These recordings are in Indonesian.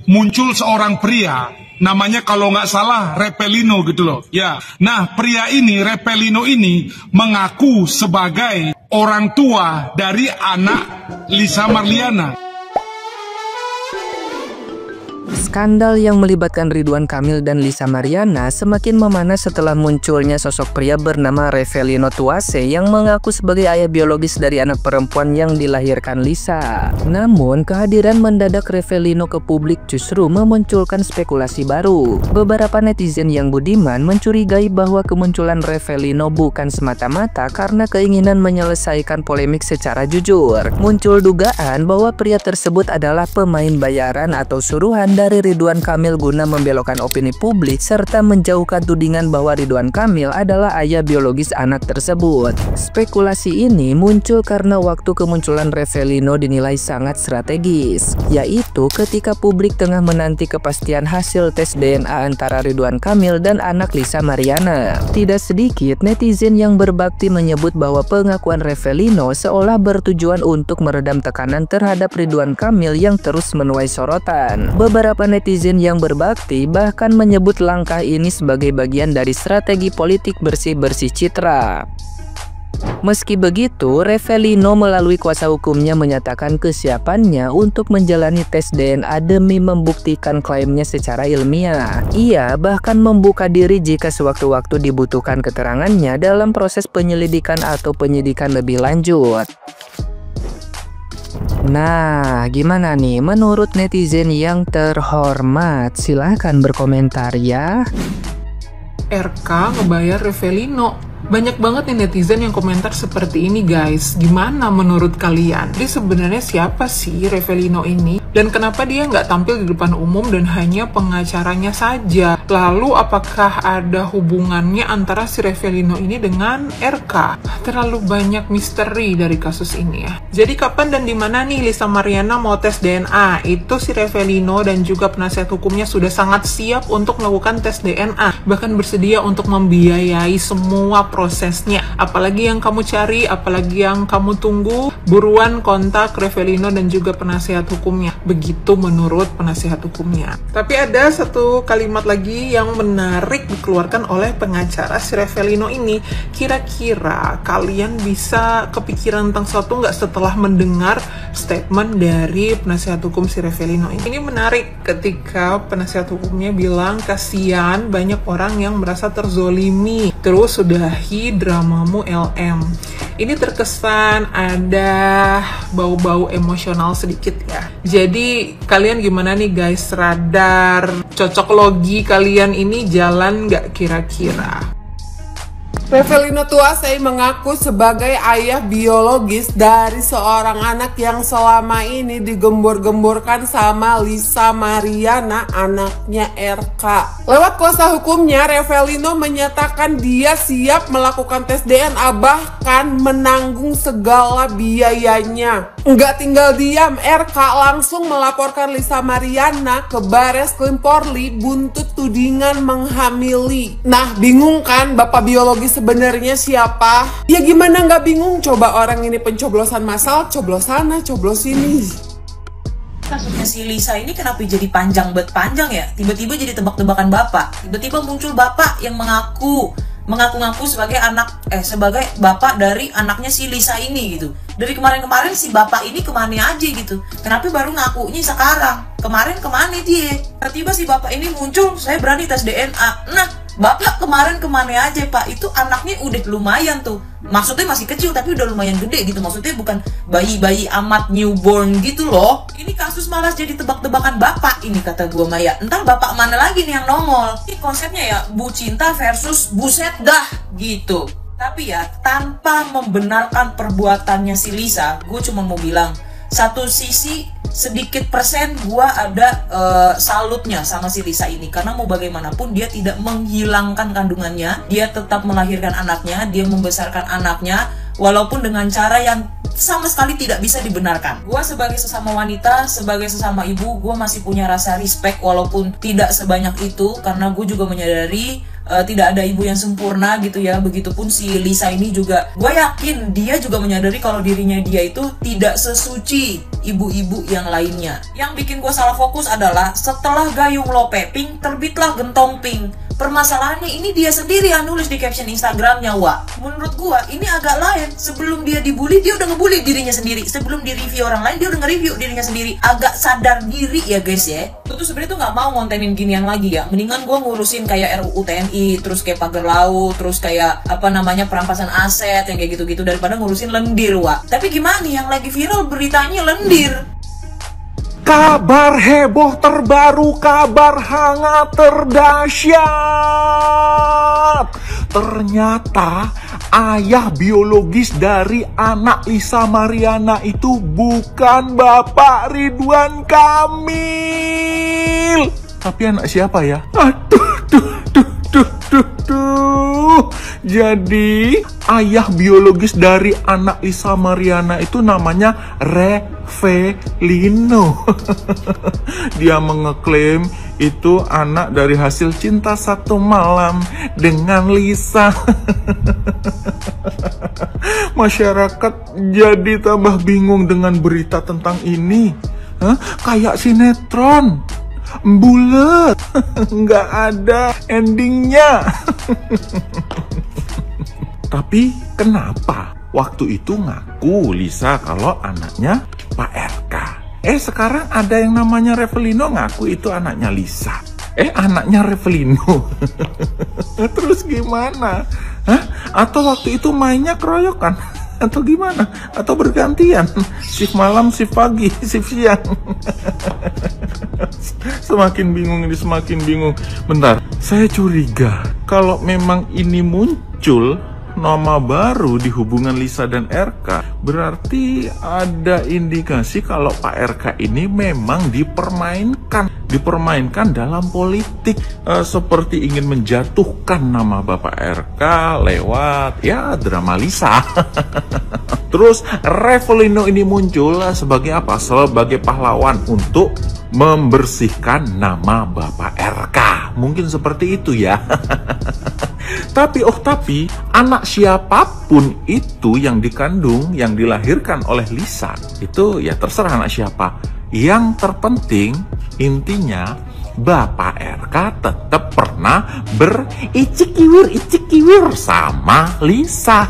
muncul seorang pria, namanya kalau nggak salah Repelino gitu loh. Ya, nah pria ini, Repelino ini mengaku sebagai orang tua dari anak Lisa Marliana. Skandal yang melibatkan Ridwan Kamil dan Lisa Mariana semakin memanas setelah munculnya sosok pria bernama Revelino Tuase yang mengaku sebagai ayah biologis dari anak perempuan yang dilahirkan Lisa. Namun, kehadiran mendadak Revelino ke publik justru memunculkan spekulasi baru. Beberapa netizen yang budiman mencurigai bahwa kemunculan Revelino bukan semata-mata karena keinginan menyelesaikan polemik secara jujur. Muncul dugaan bahwa pria tersebut adalah pemain bayaran atau suruhan dari Ridwan Kamil guna membelokkan opini publik serta menjauhkan tudingan bahwa Ridwan Kamil adalah ayah biologis anak tersebut. Spekulasi ini muncul karena waktu kemunculan Revelino dinilai sangat strategis, yaitu ketika publik tengah menanti kepastian hasil tes DNA antara Ridwan Kamil dan anak Lisa Mariana. Tidak sedikit netizen yang berbakti menyebut bahwa pengakuan Revelino seolah bertujuan untuk meredam tekanan terhadap Ridwan Kamil yang terus menuai sorotan. Beberapa netizen yang berbakti bahkan menyebut langkah ini sebagai bagian dari strategi politik bersih-bersih citra. Meski begitu, Revelino melalui kuasa hukumnya menyatakan kesiapannya untuk menjalani tes DNA demi membuktikan klaimnya secara ilmiah. Ia bahkan membuka diri jika sewaktu-waktu dibutuhkan keterangannya dalam proses penyelidikan atau penyidikan lebih lanjut. Nah, gimana nih menurut netizen yang terhormat? Silahkan berkomentar ya. RK ngebayar Revelino. Banyak banget nih netizen yang komentar seperti ini guys. Gimana menurut kalian? Dia sebenarnya siapa sih Revelino ini? Dan kenapa dia nggak tampil di depan umum dan hanya pengacaranya saja? Lalu apakah ada hubungannya antara si Revelino ini dengan RK? Terlalu banyak misteri dari kasus ini ya. Jadi kapan dan di mana nih Lisa Mariana mau tes DNA? Itu si Revelino dan juga penasihat hukumnya sudah sangat siap untuk melakukan tes DNA. Bahkan bersedia untuk membiayai semua prosesnya. Apalagi yang kamu cari, apalagi yang kamu tunggu, buruan kontak Revelino dan juga penasihat hukumnya. Begitu menurut penasihat hukumnya. Tapi ada satu kalimat lagi yang menarik dikeluarkan oleh pengacara si Revelino ini. Kira-kira kalian bisa kepikiran tentang sesuatu nggak setelah mendengar statement dari penasihat hukum si Revelino ini? Ini menarik ketika penasihat hukumnya bilang kasihan banyak orang yang merasa terzolimi. Terus sudahi dramamu LM. Ini terkesan ada bau-bau emosional sedikit ya. Jadi kalian gimana nih guys? Radar cocok logi kalian ini jalan nggak kira-kira? Revelino Tuase mengaku sebagai ayah biologis dari seorang anak yang selama ini digembor-gemborkan sama Lisa Mariana, anaknya RK. Lewat kuasa hukumnya, Revelino menyatakan dia siap melakukan tes DNA, bahkan menanggung segala biayanya. Nggak tinggal diam, RK langsung melaporkan Lisa Mariana ke Bareskrim Polri buntut tudingan menghamili. Nah, bingung kan bapak biologis sebenarnya siapa? Ya gimana nggak bingung, coba orang ini pencoblosan massal, coblos sana, coblos sini. Kasusnya si Lisa ini kenapa jadi panjang ya? Tiba-tiba jadi tebak-tebakan bapak. Tiba-tiba muncul bapak yang mengaku-ngaku sebagai sebagai bapak dari anaknya si Lisa ini gitu. Dari kemarin-kemarin si bapak ini kemana aja gitu. Kenapa baru ngakunya sekarang? Kemarin kemana dia? Tiba-tiba si bapak ini muncul, saya berani tes DNA. Nah, bapak kemarin kemana aja pak? Itu anaknya udah lumayan tuh. Maksudnya masih kecil tapi udah lumayan gede gitu. Maksudnya bukan bayi-bayi amat newborn gitu loh. Ini kasus malas jadi tebak-tebakan bapak ini kata gua Maya. Entar bapak mana lagi nih yang nongol? Ini konsepnya ya Bu Cinta versus Buset dah gitu. Tapi ya tanpa membenarkan perbuatannya si Lisa, gue cuma mau bilang satu sisi sedikit persen gue ada salutnya sama si Lisa ini, karena mau bagaimanapun dia tidak menghilangkan kandungannya, dia tetap melahirkan anaknya, dia membesarkan anaknya walaupun dengan cara yang sama sekali tidak bisa dibenarkan. Gue sebagai sesama wanita, sebagai sesama ibu, gue masih punya rasa respect walaupun tidak sebanyak itu, karena gue juga menyadari tidak ada ibu yang sempurna gitu ya. Begitupun si Lisa ini juga, gue yakin dia juga menyadari kalau dirinya dia itu tidak sesuci ibu-ibu yang lainnya. Yang bikin gue salah fokus adalah setelah Gayung Lope Pink, terbitlah Gentong Pink. Permasalahannya ini dia sendiri yang nulis di caption Instagramnya, Wak. Menurut gua ini agak lain. Sebelum dia dibully, dia udah ngebully dirinya sendiri. Sebelum di-review orang lain, dia udah nge-review dirinya sendiri. Agak sadar diri ya guys ya. Itu sebenarnya tuh nggak mau ngontenin ginian lagi ya. Mendingan gua ngurusin kayak RUU TNI, terus kayak pagar laut, terus kayak apa namanya perampasan aset yang kayak gitu-gitu daripada ngurusin lendir, Wak. Tapi gimana nih yang lagi viral beritanya lendir? Kabar heboh terbaru, kabar hangat terdahsyat. Ternyata ayah biologis dari anak Lisa Mariana itu bukan Bapak Ridwan Kamil. Tapi anak siapa ya? Aduh. Jadi ayah biologis dari anak Lisa Mariana itu namanya Revelino. Dia mengeklaim itu anak dari hasil cinta satu malam dengan Lisa. Masyarakat jadi tambah bingung dengan berita tentang ini. Kayak sinetron. Bulet, nggak ada endingnya. Tapi kenapa waktu itu ngaku Lisa kalau anaknya Pak RK? Sekarang ada yang namanya Revelino ngaku itu anaknya Lisa. Anaknya Revelino. Terus gimana? Atau waktu itu mainnya keroyokan? Atau gimana? Atau bergantian? Shift malam, shift pagi, shift siang. Semakin bingung ini, semakin bingung. Bentar, saya curiga kalau memang ini muncul nama baru di hubungan Lisa dan RK, berarti ada indikasi kalau Pak RK ini memang dipermainkan dalam politik, seperti ingin menjatuhkan nama Bapak RK lewat ya drama Lisa. Terus Revelino ini muncul sebagai apa? Sebagai pahlawan untuk membersihkan nama Bapak RK. Mungkin seperti itu ya. Tapi anak siapapun itu yang dikandung, yang dilahirkan oleh Lisa, itu ya terserah anak siapa. Yang terpenting intinya Bapak RK tetap pernah bericik-kiwir sama Lisa.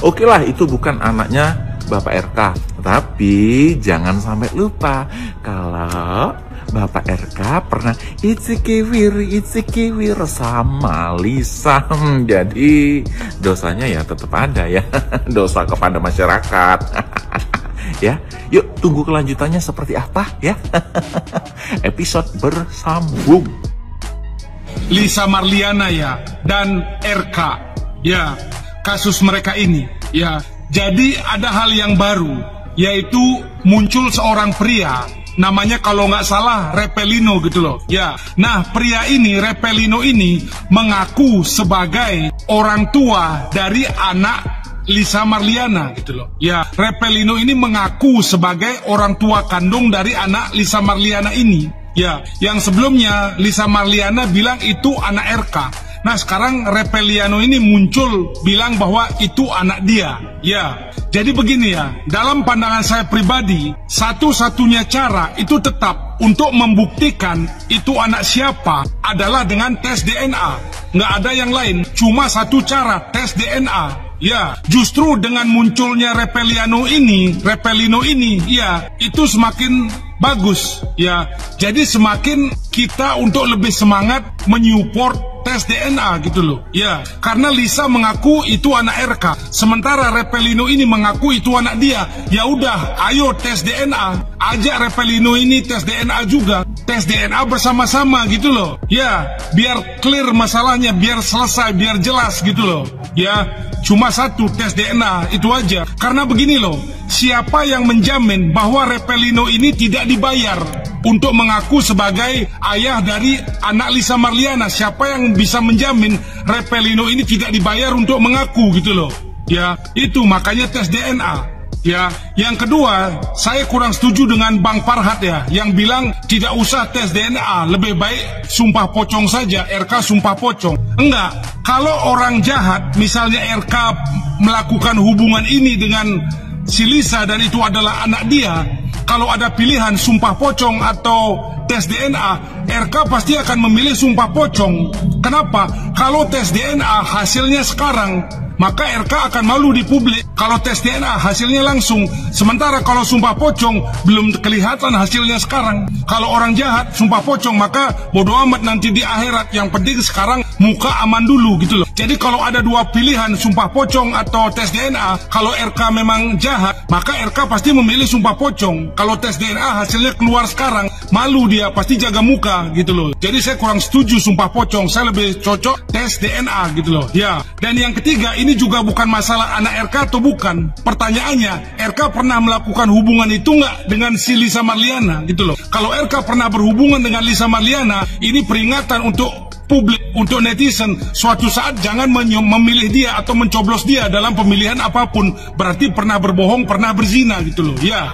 Oke lah, itu bukan anaknya Bapak RK. Tapi jangan sampai lupa kalau Bapak RK pernah icik-kiwir sama Lisa. Jadi dosanya ya tetap ada ya. Dosa kepada masyarakat. Ya, yuk tunggu kelanjutannya seperti apa ya. Episode bersambung. Lisa Marliana ya dan RK ya, kasus mereka ini ya. Jadi ada hal yang baru, yaitu muncul seorang pria, namanya kalau nggak salah Revelino gitu loh ya. Nah, pria ini, Revelino ini mengaku sebagai orang tua dari anak Lisa Marliana gitu loh ya. Revelino ini mengaku sebagai orang tua kandung dari anak Lisa Marliana ini ya. Yang sebelumnya Lisa Marliana bilang itu anak RK. Nah, sekarang Revelino ini muncul bilang bahwa itu anak dia ya. Jadi begini ya, dalam pandangan saya pribadi, satu-satunya cara itu tetap untuk membuktikan itu anak siapa adalah dengan tes DNA. Nggak ada yang lain, cuma satu cara, tes DNA. Ya, justru dengan munculnya Revelino ini, ya, itu semakin bagus, ya. Jadi semakin kita untuk lebih semangat menyupport tes DNA gitu loh, ya. Karena Lisa mengaku itu anak RK, sementara Revelino ini mengaku itu anak dia. Ya udah, ayo tes DNA, ajak Revelino ini tes DNA juga, tes DNA bersama-sama gitu loh, ya. Biar clear masalahnya, biar selesai, biar jelas gitu loh, ya. Cuma satu, tes DNA, itu aja. Karena begini loh, siapa yang menjamin bahwa Revelino ini tidak dibayar untuk mengaku sebagai ayah dari anak Lisa Marliana? Siapa yang bisa menjamin Revelino ini tidak dibayar untuk mengaku gitu loh? Ya, itu makanya tes DNA. Ya, yang kedua, saya kurang setuju dengan Bang Farhat ya, yang bilang tidak usah tes DNA, lebih baik sumpah pocong saja, RK sumpah pocong. Enggak, kalau orang jahat, misalnya RK melakukan hubungan ini dengan si Lisa dan itu adalah anak dia, kalau ada pilihan sumpah pocong atau tes DNA, RK pasti akan memilih sumpah pocong. Kenapa? Kalau tes DNA hasilnya sekarang, maka RK akan malu di publik. Kalau tes DNA hasilnya langsung. Sementara kalau sumpah pocong belum kelihatan hasilnya sekarang. Kalau orang jahat sumpah pocong, maka bodo amat nanti di akhirat. Yang penting sekarang muka aman dulu gitu loh. Jadi kalau ada dua pilihan sumpah pocong atau tes DNA, kalau RK memang jahat, maka RK pasti memilih sumpah pocong. Kalau tes DNA hasilnya keluar sekarang, malu dia, pasti jaga muka gitu loh. Jadi saya kurang setuju sumpah pocong, saya lebih cocok tes DNA gitu loh. Ya, dan yang ketiga, ini juga bukan masalah anak RK atau bukan. Pertanyaannya, RK pernah melakukan hubungan itu nggak dengan si Lisa Marliana gitu loh. Kalau RK pernah berhubungan dengan Lisa Marliana, ini peringatan untuk publik, untuk netizen. Suatu saat jangan memilih dia atau mencoblos dia dalam pemilihan apapun. Berarti pernah berbohong, pernah berzina gitu loh. Ya.